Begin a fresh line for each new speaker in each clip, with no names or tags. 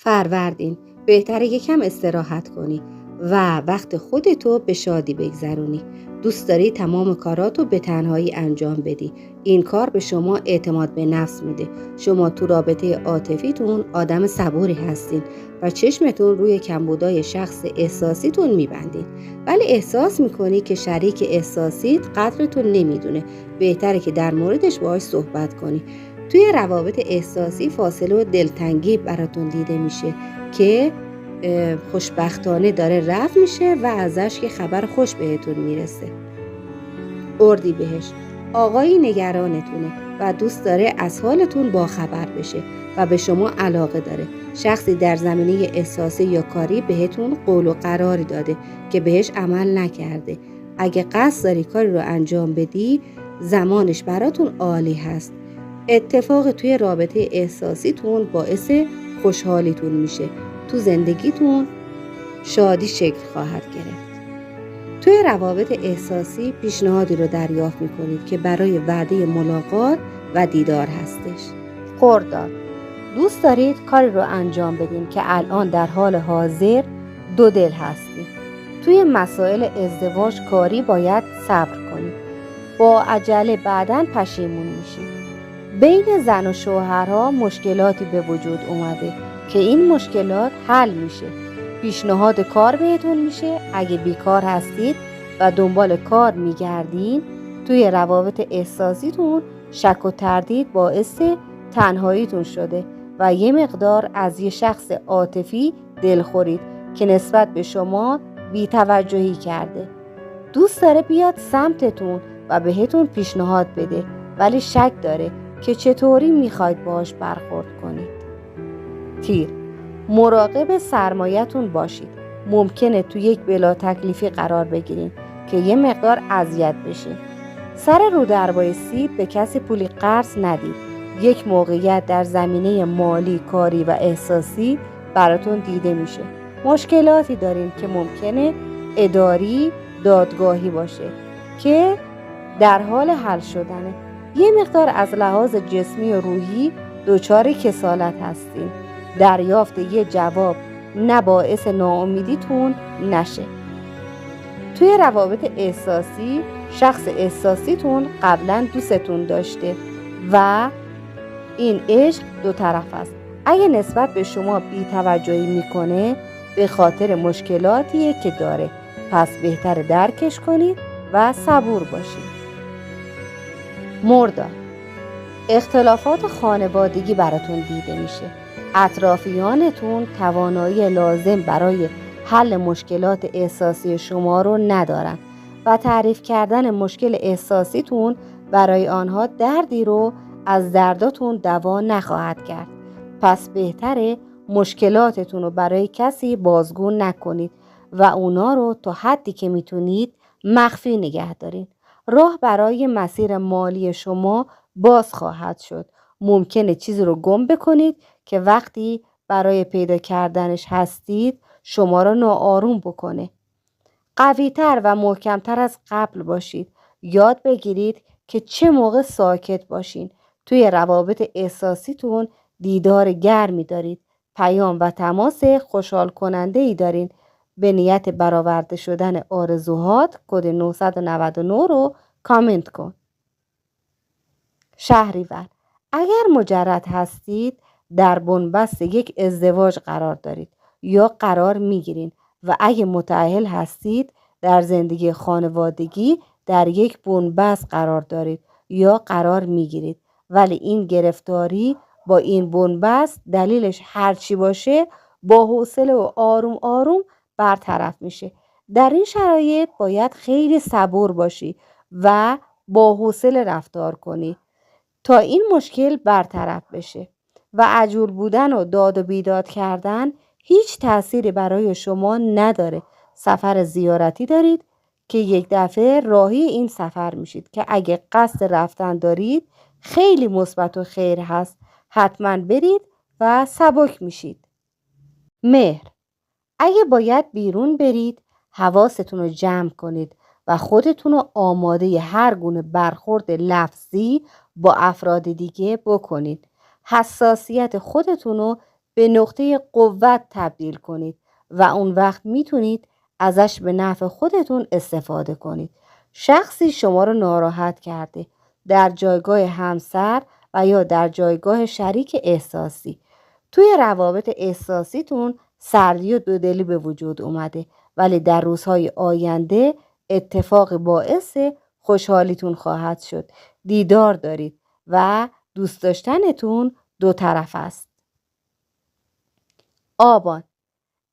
فروردین، بهتره یکم استراحت کنی و وقت خودتو به شادی بگذرونی. دوست داری تمام کاراتو به تنهایی انجام بدی. این کار به شما اعتماد به نفس میده. شما تو رابطه عاطفیتون آدم صبوری هستین و چشمتون روی کمبودای شخص احساسیتون میبندین. ولی احساس میکنی که شریک احساسیت قدرتون نمیدونه. بهتره که در موردش باهاش صحبت کنی. توی روابط احساسی فاصله و دلتنگی براتون دیده میشه که خوشبختانه داره رفع میشه و ازش یه خبر خوش بهتون میرسه. اردیبهشت، آقایی نگرانتونه و دوست داره از حالتون باخبر بشه و به شما علاقه داره. شخصی در زمینه احساسی یا کاری بهتون قول و قراری داده که بهش عمل نکرده. اگه قصد داری کاری رو انجام بدی، زمانش براتون عالی هست. اتفاق توی رابطه احساسیتون باعث خوشحالیتون میشه. تو زندگیتون شادی شکل خواهد گرفت. توی روابط احساسی پیشنهادی رو دریافت میکنید که برای وعده ملاقات و دیدار هستش. خرداد، دوست دارید کاری رو انجام بدین که الان در حال حاضر دو دل هستید. توی مسائل ازدواج کاری باید صبر کنید. با عجله بعداً پشیمون میشید. بین زن و شوهرها مشکلاتی به وجود اومده که این مشکلات حل میشه. پیشنهاد کار بهتون میشه. اگه بیکار هستید و دنبال کار میگردین، توی روابط احساسیتون شک و تردید باعث تنهاییتون شده و یه مقدار از یه شخص عاطفی دلخورید که نسبت به شما بی‌توجهی کرده. دوست داره بیاد سمتتون و بهتون پیشنهاد بده، ولی شک داره که چطوری میخواید باهاش برخورد کنید. تیر، مراقب سرمایه‌تون باشید. ممکنه تو یک بلا تکلیفی قرار بگیرین که یه مقدار اذیت بشین. سر رو در بایستید، به کسی پولی قرض ندید. یک موقعیت در زمینه مالی، کاری و احساسی براتون دیده میشه. مشکلاتی دارین که ممکنه اداری، دادگاهی باشه که در حال حل شدنه. یه مقدار از لحاظ جسمی و روحی دچار کسالت هستین. دریافت یه جواب نه باعث ناامیدیتون نشه. توی روابط احساسی شخص احساسیتون قبلا دوستتون داشته و این عشق دو طرف است. اگه نسبت به شما بی‌توجهی میکنه، به خاطر مشکلاتیه که داره. پس بهتر درکش کنید و صبور باشید. مرداد، اختلافات خانوادگی براتون دیده میشه. اطرافیانتون توانایی لازم برای حل مشکلات احساسی شما رو ندارن و تعریف کردن مشکل احساسیتون برای آنها دردی رو از درداتون دوا نخواهد کرد. پس بهتره مشکلاتتون رو برای کسی بازگو نکنید و اونا رو تا حدی که میتونید مخفی نگه دارید. راه برای مسیر مالی شما باز خواهد شد. ممکنه چیزی رو گم بکنید که وقتی برای پیدا کردنش هستید شما را ناآروم بکنه. قوی‌تر و محکم‌تر از قبل باشید. یاد بگیرید که چه موقع ساکت باشین. توی روابط احساسیتون دیدار گرمی دارید. پیام و تماس خوشحال کننده‌ای دارین. به نیت برآورده شدن آرزوهات کد 999 رو کامنت کن. شهریور، اگر مجرد هستید در بنبست یک ازدواج قرار دارید یا قرار میگیرین و اگه متأهل هستید در زندگی خانوادگی در یک بنبست قرار دارید یا قرار میگیرید، ولی این گرفتاری با این بنبست دلیلش هرچی باشه با حوصله و آروم آروم برطرف میشه. در این شرایط باید خیلی صبور باشی و با حوصله رفتار کنی تا این مشکل برطرف بشه و عجول بودن و داد و بیداد کردن هیچ تأثیری برای شما نداره. سفر زیارتی دارید که یک دفعه راهی این سفر میشید که اگه قصد رفتن دارید خیلی مثبت و خیر هست. حتما برید و سبک میشید. مهر، اگه باید بیرون برید حواستون رو جمع کنید و خودتون رو آماده هر گونه برخورد لفظی با افراد دیگه بکنید. حساسیت خودتون رو به نقطه قوت تبدیل کنید و اون وقت میتونید ازش به نفع خودتون استفاده کنید. شخصی شما رو ناراحت کرده در جایگاه همسر و یا در جایگاه شریک احساسی. توی روابط احساسیتون سردی و دودلی به وجود اومده، ولی در روزهای آینده اتفاق باعث خوشحالیتون خواهد شد. دیدار دارید و دوست داشتنتون دو طرف است. آبان،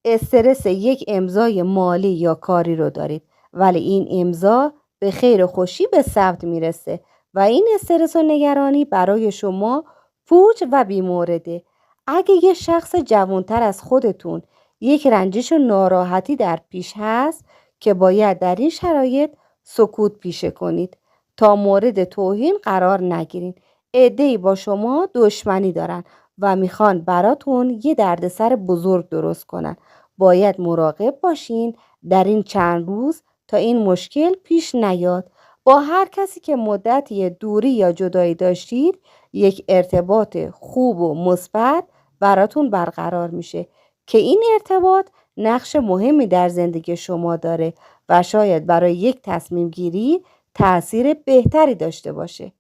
استرس یک امضای مالی یا کاری رو دارید، ولی این امضا به خیر و خوشی به ثبت میرسه و این استرس و نگرانی برای شما پوچ و بیمورده. اگه یه شخص جوانتر از خودتون یک رنجش و ناراحتی در پیش هست که باید در این شرایط سکوت پیشه کنید تا مورد توهین قرار نگیرین. عده‌ای با شما دشمنی دارن و میخوان براتون یه دردسر بزرگ درست کنن. باید مراقب باشین در این چند روز تا این مشکل پیش نیاد. با هر کسی که مدتی دوری یا جدایی داشتید یک ارتباط خوب و مثبت براتون برقرار میشه که این ارتباط نقش مهمی در زندگی شما داره و شاید برای یک تصمیم گیری تأثیر بهتری داشته باشه.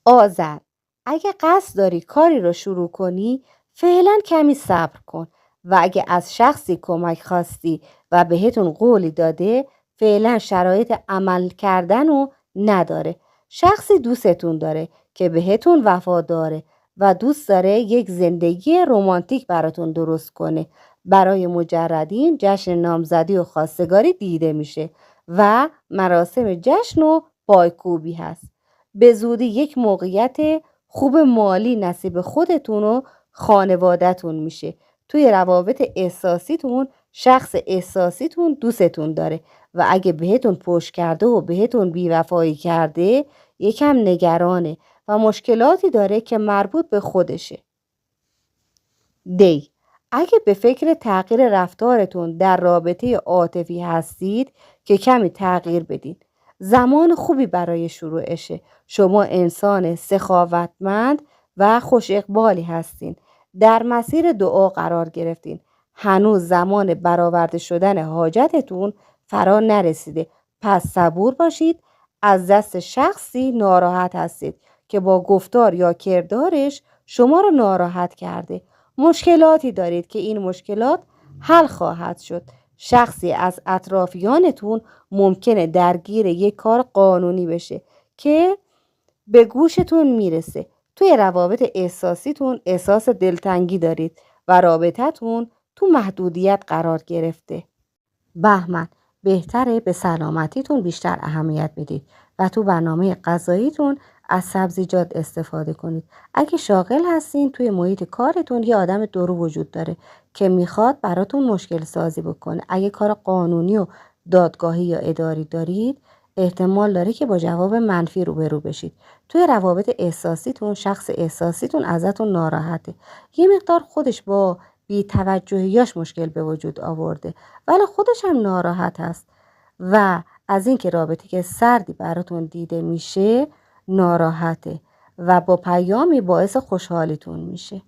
آذر، اگه قصد داری کاری رو شروع کنی فعلا کمی صبر کن و اگه از شخصی کمک خواستی و بهتون قولی داده فعلا شرایط عمل کردن رو نداره. شخصی دوستتون داره که بهتون وفاداره و دوست داره یک زندگی رمانتیک براتون درست کنه. برای مجردین جشن نامزدی و خواستگاری دیده میشه و مراسم جشن و پایکوبی هست. به زودی یک موقعیت خوب مالی نصیب خودتون و خانواده‌تون میشه. توی روابط احساسیتون شخص احساسیتون دوستتون داره و اگه بهتون پشت کرده و بهتون بیوفایی کرده یکم نگرانه و مشکلاتی داره که مربوط به خودشه. دی، اگه به فکر تغییر رفتارتون در رابطه عاطفی هستید که کمی تغییر بدین. زمان خوبی برای شروعشه. شما انسان سخاوتمند و خوش اقبالی هستین. در مسیر دعا قرار گرفتین. هنوز زمان برآورده شدن حاجتتون فرا نرسیده. پس صبور باشید. از دست شخصی ناراحت هستید که با گفتار یا کردارش شما رو ناراحت کرده. مشکلاتی دارید که این مشکلات حل خواهد شد. شخصی از اطرافیانتون ممکنه درگیر یک کار قانونی بشه که به گوشتون میرسه. توی روابط احساسیتون احساس دلتنگی دارید و رابطتون تو محدودیت قرار گرفته. بهمن، بهتره به سلامتیتون بیشتر اهمیت بدید و تو برنامه غذاییتون از سبزیجات استفاده کنید. اگه شاغل هستین توی محیط کارتون یه آدم دورو وجود داره که میخواد براتون مشکل سازی بکنه. اگه کار قانونی و دادگاهی یا اداری دارید احتمال داره که با جواب منفی روبرو بشید. توی روابط احساسیتون شخص احساسیتون ازتون ناراحته. یه مقدار خودش با بی توجهیاش مشکل به وجود آورده ولی خودش هم ناراحت است و از اینکه رابطه که سردی براتون دیده میشه ناراحته و با پیامی باعث خوشحالیتون میشه.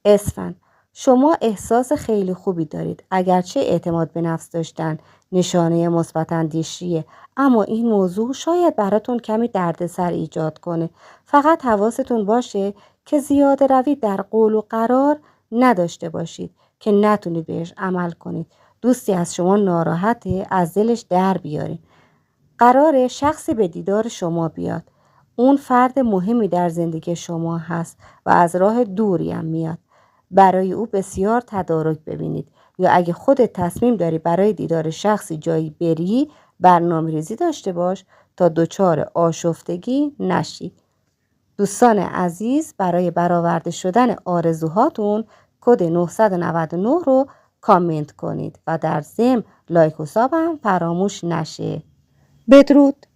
اسفند، شما احساس خیلی خوبی دارید. اگرچه اعتماد به نفس داشتن نشانه مثبت اندیشیه، اما این موضوع شاید براتون کمی دردسر ایجاد کنه. فقط حواستون باشه که زیاده روی در قول و قرار نداشته باشید که نتونید بهش عمل کنید. دوستی از شما ناراحته از دلش در بیارین. قراره شخصی به دیدار شما بیاد. اون فرد مهمی در زندگی شما هست و از راه دوری هم میاد. برای او بسیار تدارک ببینید یا اگه خودت تصمیم داری برای دیدار شخصی جایی بری برنامه‌ریزی داشته باش تا دچار آشفتگی نشی. دوستان عزیز، برای برآورده شدن آرزوهاتون کد 999 رو کامنت کنید و در ضمن لایک و ساب هم فراموش نشه. بدرود.